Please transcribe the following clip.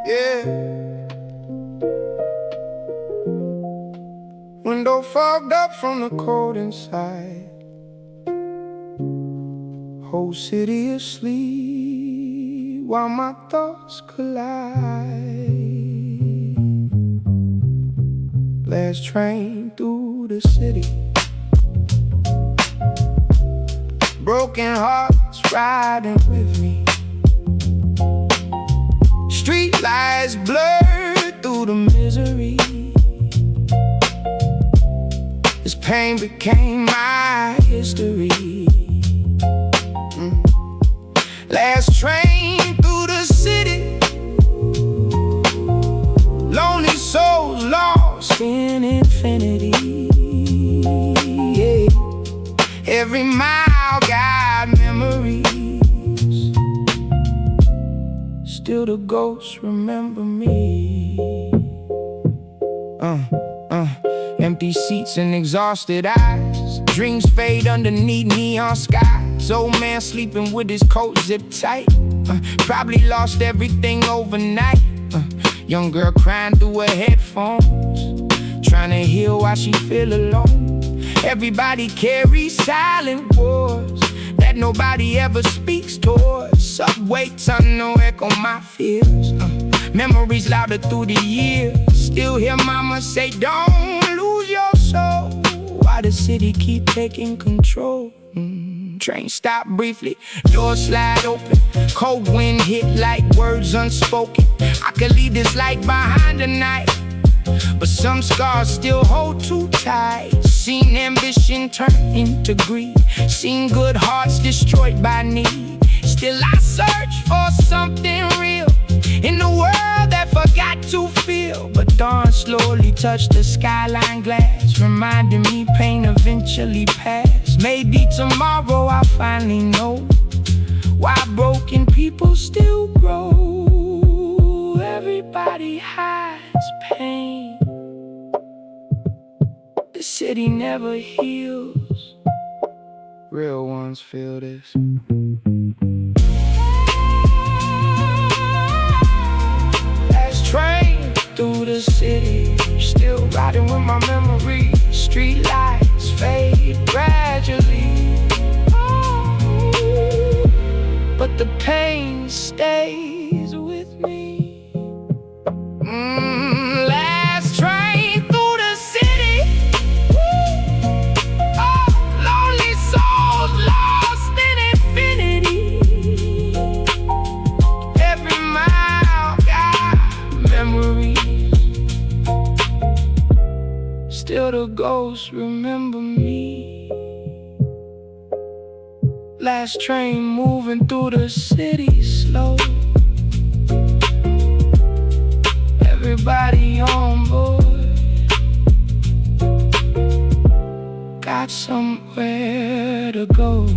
Yeah. Window fogged up from the cold inside. Whole city asleep while my thoughts collide. Last train through the city. Broken hearts riding with me. Street lights blurred through the misery. This pain became my history. Last train through the city. Lonely souls lost in infinity. Yeah. Every mile got memories. Still the ghosts remember me. Empty seats and exhausted eyes. Dreams fade underneath neon skies. Old man sleeping with his coat zipped tight. Probably lost everything overnight. Young girl crying through her headphones, trying to heal while she feel alone. Everybody carries silent wars that nobody ever speaks towards. Subway tunnel echo my fears. Memories louder through the years. Still hear mama say, don't lose your soul. Why the city keep taking control? Train stop briefly, doors slide open. Cold wind hit like words unspoken. I could leave this light behind tonight, but some scars still hold too tight. Seen ambition turn into greed. Seen good hearts destroyed by need. Still I search for something real in the world that forgot to feel. But dawn slowly touched the skyline glass, reminding me pain eventually passed. Maybe tomorrow I'll finally know why broken people still grow. Everybody hides pain. The city never heals. Real ones feel this. Train through the city, still riding with my memories. Street lights fade gradually, but the pain stays with me. Last train through the city. Oh, lonely souls lost in infinity. Every mile got memories. Still the ghosts remember me. Last train moving through the city slow. Everybody on board. Got somewhere to go.